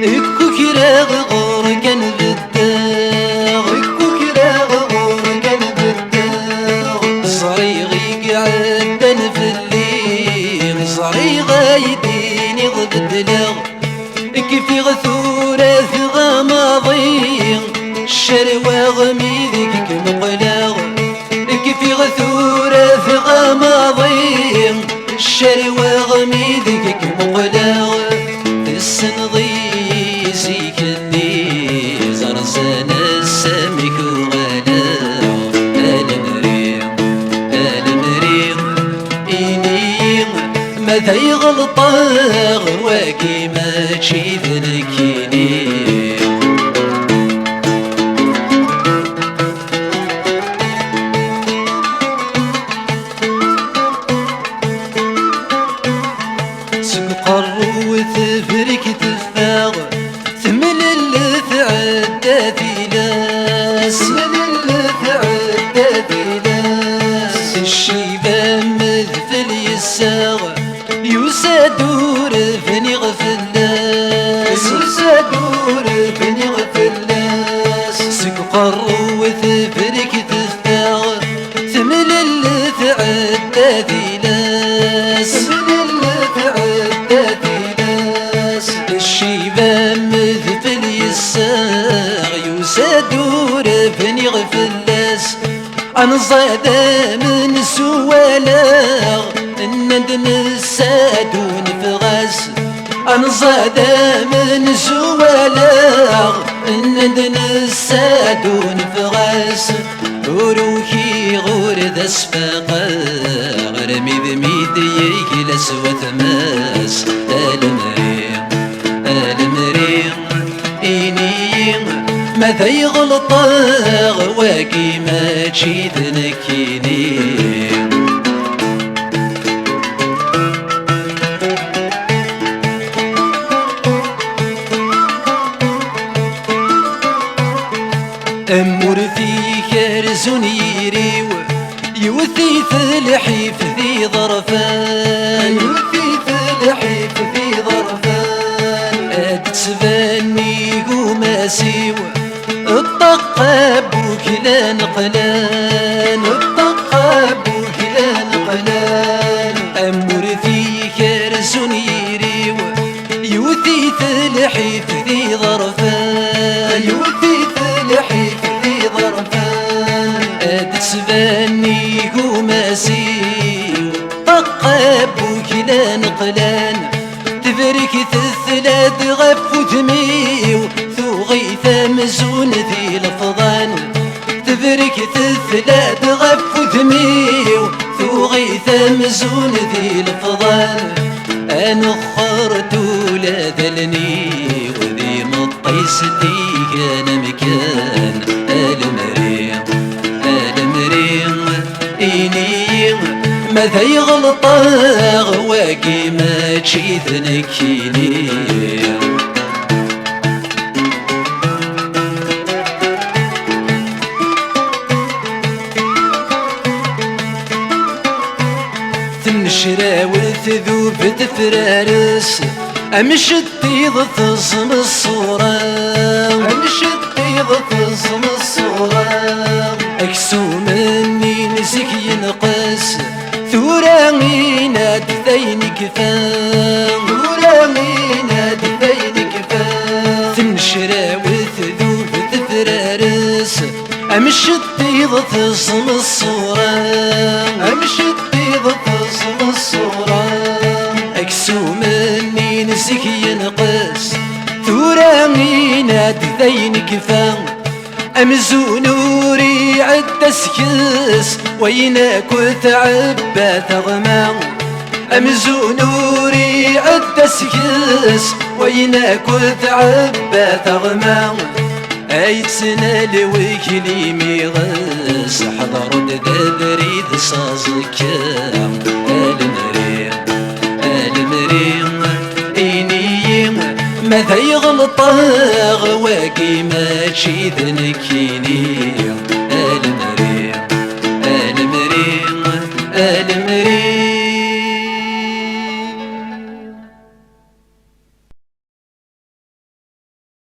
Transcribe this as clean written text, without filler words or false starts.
اكو كراغ غورقن بالداغ اكو كراغ غورقن بالداغ صريغي قعدن في الليل صريغة يديني غبدلاغ كيفي غثورة غماضي الشروى غميذك مقلاغ كيفي غثورة غماضي الشروى غميذك مقلاغ السنضي سيكني زرزان السمك وغلاغ المريغ إني ماذا يغلطاغ واقي ماشي ذنكيني سنقر وثفرك تفاغ ثمن اللث عدى في لاس ثمن اللث عدى في لاس الشيبان مذفل يساغ يسادور فني غفلاس يسادور فني غفلاس سنقر وثفرك تفاغ ثمن اللث عدى في لاس مثل يساغ يسادور بني غفلاس أنا صادا من سوالاغ الندن السادون فغاس أنا صادا من سوالاغ الندن السادون فغاس روحي غور ذا سفاقا غرمي ذميد يجلس وثماس المريغ إني ماذا يغلطاغ واقي ماشي ذنكيني أمور في كرز يريو يوثي الحيف ذي ظرفان يوثي الحيف ذي ظرفان أتسبني قماسي الطقاب وكلا نقلان الطقاب وكلا نقلان أمور في كرز يريو يوثي الحيف ذي ظرفان يوثي الحيف ذي ظرفان أتسبني قماسي طقاب وكلا نقلان تبرك الثلاث غف وثميو ثوغيث مزون ذي لفظان تبرك الثلاث غف وثميو ثوغيث مزون ذي لفظان أنا خرت ولا ذلني وذي مطيس دي كان مكان المريغ إني ماذا يغلطاغ واقي ماشي ذنكيني تنشرى وتذوب تفرارس أمش الطيض تصم الصورة أمش الطيض تصم الصورة أكسو مني نسك ينقص ثوراني ناد ذين كفان ثوراني ناد ذين كفان تنشرى وتذوب تفرارس أمش الطيض تصم الصورة أمش الطيض تصم الصورة أكسو مني نسك ينقص ثوراني ناد ذين كفان أمزو نوري عد سكس وينك وتعبى ثغمان أمزو نوري عد سكس وينك وتعبى ثغمان أي سنة لوكلي ميغس حضر دبريد صازك المريغ إني ماذا يغلطاغ واقي ماشي ذنكيني